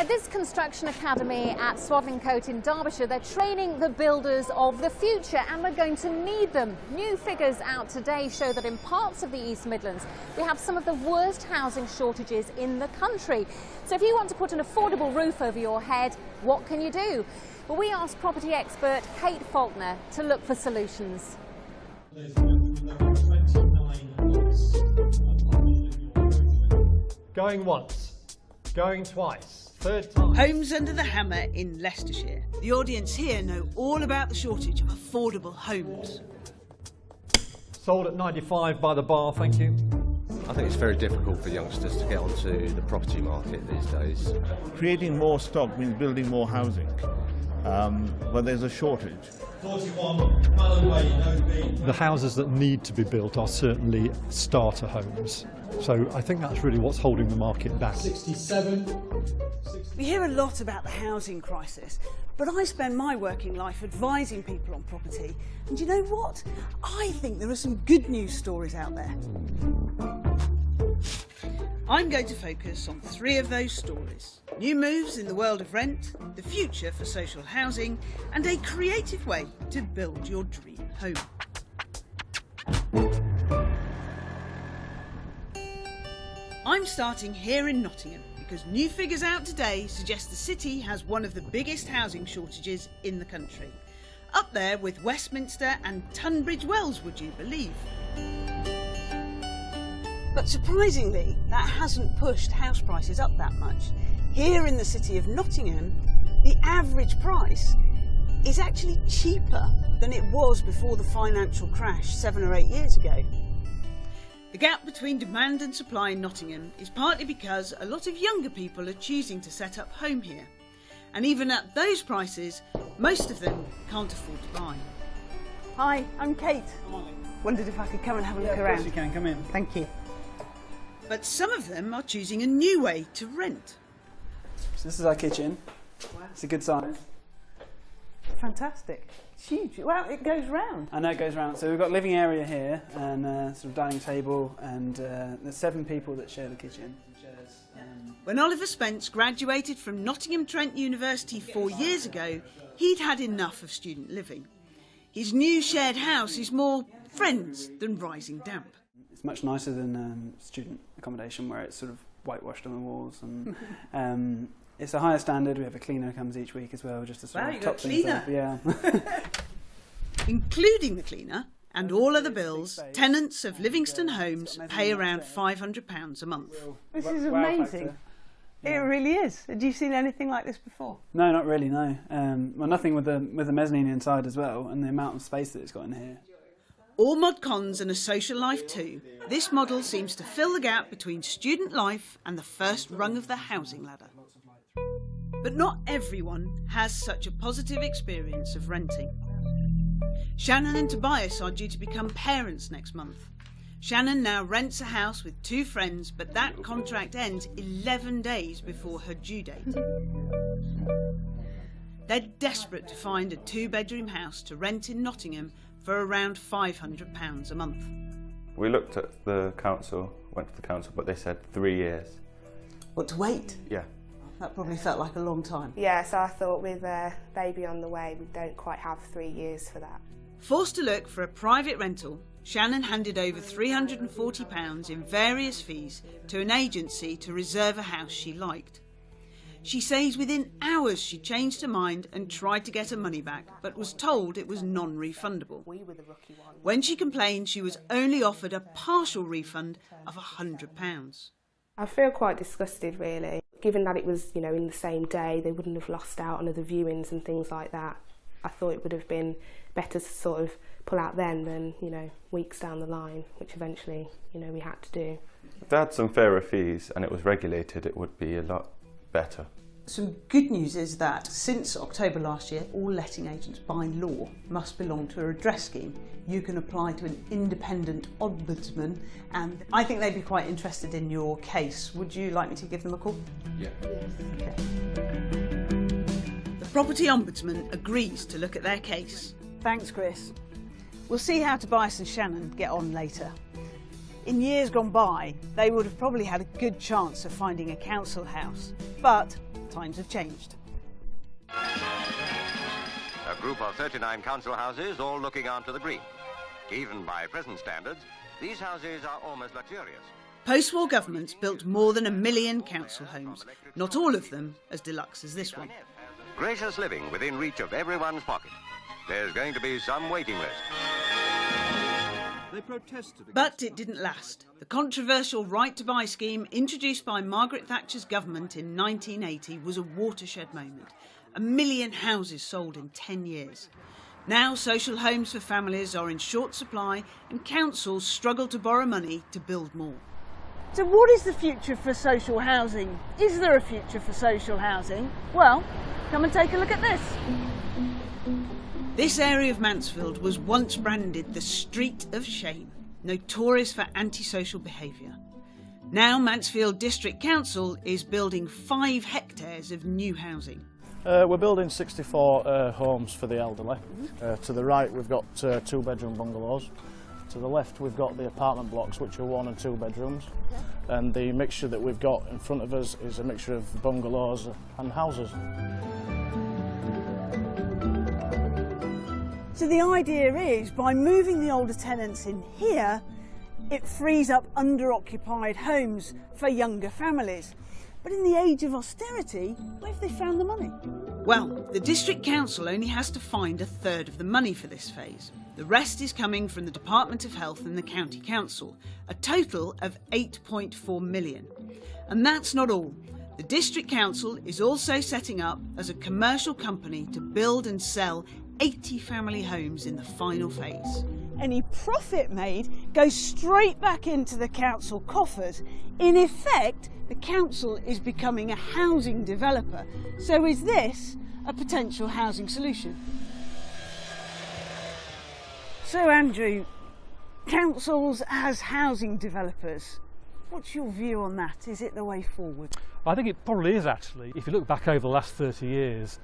At this construction academy at Swadlincote in Derbyshire, they're training the builders of the future, and we're going to need them. New figures out today show that in parts of the East Midlands we have some of the worst housing shortages in the country. So if you want to put an affordable roof over your head, what can you do? Well, we asked property expert Kate Faulkner to look for solutions. Going once, going twice, third time. Homes Under the Hammer in Leicestershire. The audience here know all about the shortage of affordable homes. Sold at 95 by the bar, thank you. I think it's very difficult for youngsters to get onto the property market these days. Creating more stock means building more housing, where there's a shortage. 41 Mallow Way, no B. The houses that need to be built are certainly starter homes. So I think that's really what's holding the market back. 67. We hear a lot about the housing crisis, but I spend my working life advising people on property. And you know what? I think there are some good news stories out there. I'm going to focus on 3 of those stories. New moves in the world of rent, the future for social housing, and a creative way to build your dream home. I'm starting here in Nottingham because new figures out today suggest the city has one of the biggest housing shortages in the country. Up there with Westminster and Tunbridge Wells, would you believe? But surprisingly, that hasn't pushed house prices up that much. Here in the city of Nottingham, the average price is actually cheaper than it was before the financial crash 7 or 8 years ago. The gap between demand and supply in Nottingham is partly because a lot of younger people are choosing to set up home here. And even at those prices, most of them can't afford to buy. Hi, I'm Kate. Wondered if I could come and have a look around. Of course you can, come in. Thank you. But some of them are choosing a new way to rent. So this is our kitchen. Wow. It's a good size. Fantastic. It's huge. Wow, it goes round. I know it goes round. So we've got living area here and sort of dining table, and there's 7 people that share the kitchen. When Oliver Spence graduated from Nottingham Trent University 4 years ago, he'd had enough of student living. His new shared house is more friends than rising damp. It's much nicer than student accommodation where it's sort of whitewashed on the walls, and it's a higher standard. We have a cleaner who comes each week as well, just to sort of top things up. Yeah. Including the cleaner and all other bills, tenants of Livingston Homes pay around £500 a month. This is amazing. It really is. Had you seen anything like this before? No, not really, no. Well, nothing with the mezzanine inside as well, and the amount of space that it's got in here. All mod cons and a social life too, this model seems to fill the gap between student life and the first rung of the housing ladder. But not everyone has such a positive experience of renting. Shannon and Tobias are due to become parents next month. Shannon now rents a house with 2 friends, but that contract ends 11 days before her due date. They're desperate to find a 2-bedroom house to rent in Nottingham for around £500 a month. We looked at the council, went to the council, but they said 3 years. What, to wait? Yeah. That probably felt like a long time. Yeah, so I thought with a baby on the way, we don't quite have 3 years for that. Forced to look for a private rental, Shannon handed over £340 in various fees to an agency to reserve a house she liked. She says within hours she changed her mind and tried to get her money back, but was told it was non-refundable. When she complained, she was only offered a partial refund of £100. I feel quite disgusted, really. Given that it was, in the same day, they wouldn't have lost out on other viewings and things like that. I thought it would have been better to sort of pull out then than, weeks down the line, which eventually, we had to do. If they had some fairer fees and it was regulated, it would be a lot better. Some good news is that since October last year, all letting agents by law must belong to a redress scheme. You can apply to an independent ombudsman, and I think they'd be quite interested in your case. Would you like me to give them a call? Yeah. Okay. The property ombudsman agrees to look at their case. Thanks, Chris. We'll see how Tobias and Shannon get on later. In years gone by, they would have probably had a good chance of finding a council house. But times have changed. A group of 39 council houses all looking onto the green. Even by present standards, these houses are almost luxurious. Post-war governments built more than 1 million council homes, not all of them as deluxe as this one. Gracious living within reach of everyone's pocket. There's going to be some waiting list. They protested. But it didn't last. The controversial Right to Buy scheme introduced by Margaret Thatcher's government in 1980 was a watershed moment. 1 million houses sold in 10 years. Now social homes for families are in short supply and councils struggle to borrow money to build more. So what is the future for social housing? Is there a future for social housing? Well, come and take a look at this. This area of Mansfield was once branded the Street of Shame, notorious for antisocial behaviour. Now Mansfield District Council is building 5 hectares of new housing. We're building 64 homes for the elderly. To the right we've got 2-bedroom bungalows. To the left we've got the apartment blocks, which are 1 and 2 bedrooms. And the mixture that we've got in front of us is a mixture of bungalows and houses. So the idea is, by moving the older tenants in here, it frees up under-occupied homes for younger families. But in the age of austerity, where have they found the money? Well, the District Council only has to find 1/3 of the money for this phase. The rest is coming from the Department of Health and the County Council, a total of 8.4 million. And that's not all. The District Council is also setting up as a commercial company to build and sell 80 family homes in the final phase. Any profit made goes straight back into the council coffers. In effect, the council is becoming a housing developer. So is this a potential housing solution? So Andrew, councils as housing developers, what's your view on that? Is it the way forward? I think it probably is, actually. If you look back over the last 30 years,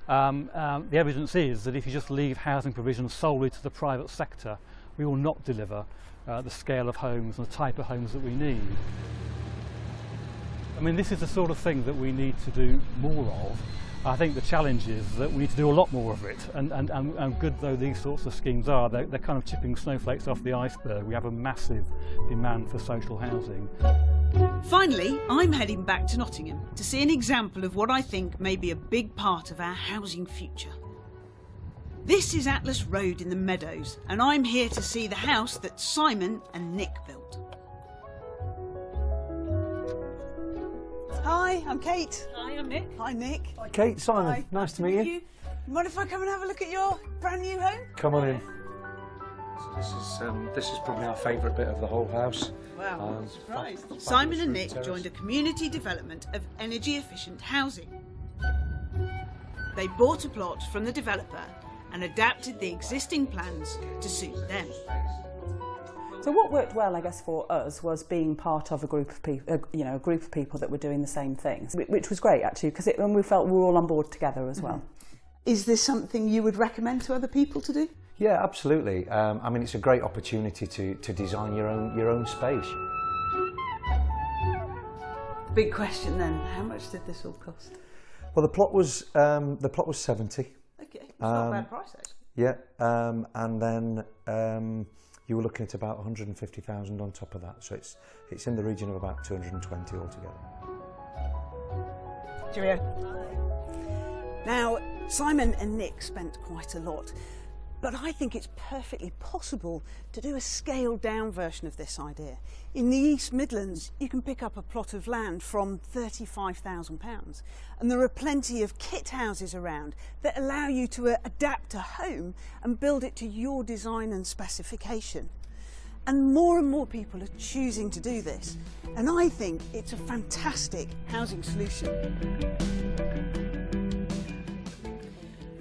the evidence is that if you just leave housing provision solely to the private sector, we will not deliver the scale of homes and the type of homes that we need. I mean, this is the sort of thing that we need to do more of. I think the challenge is that we need to do a lot more of it, and good though these sorts of schemes are, they're kind of chipping snowflakes off the iceberg. We have a massive demand for social housing. Finally, I'm heading back to Nottingham to see an example of what I think may be a big part of our housing future. This is Atlas Road in the Meadows, and I'm here to see the house that Simon and Nick built. Hi, I'm Kate. Hi, I'm Nick. Hi, Nick. Hi, Kate. Simon. Hi. Nice to meet you. Mind if I come and have a look at your brand new home? Come on in. This is probably our favourite bit of the whole house. Wow, I'm surprised. Simon and Nick joined a community development of energy efficient housing. They bought a plot from the developer and adapted the existing plans to suit them. So what worked well, I guess, for us was being part of a group of people, a group of people that were doing the same things, which was great actually, because we felt we were all on board together as well. Is this something you would recommend to other people to do? Yeah, absolutely. I mean, it's a great opportunity to design your own space. Big question then. How much did this all cost? Well, the plot was 70. Okay, it's not a bad price actually. Yeah, and then you were looking at about 150,000 on top of that, so it's in the region of about 220 altogether. Cheerio. Now, Simon and Nick spent quite a lot, but I think it's perfectly possible to do a scaled down version of this idea. In the East Midlands, you can pick up a plot of land from £35,000, and there are plenty of kit houses around that allow you to adapt a home and build it to your design and specification. And more people are choosing to do this, and I think it's a fantastic housing solution.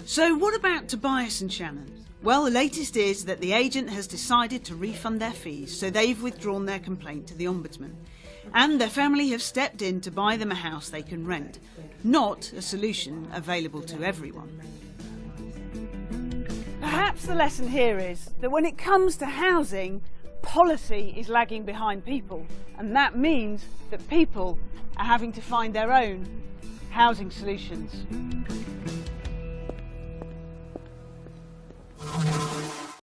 So what about Tobias and Shannon? Well, the latest is that the agent has decided to refund their fees, so they've withdrawn their complaint to the Ombudsman. And their family have stepped in to buy them a house they can rent, not a solution available to everyone. Perhaps the lesson here is that when it comes to housing, policy is lagging behind people, and that means that people are having to find their own housing solutions.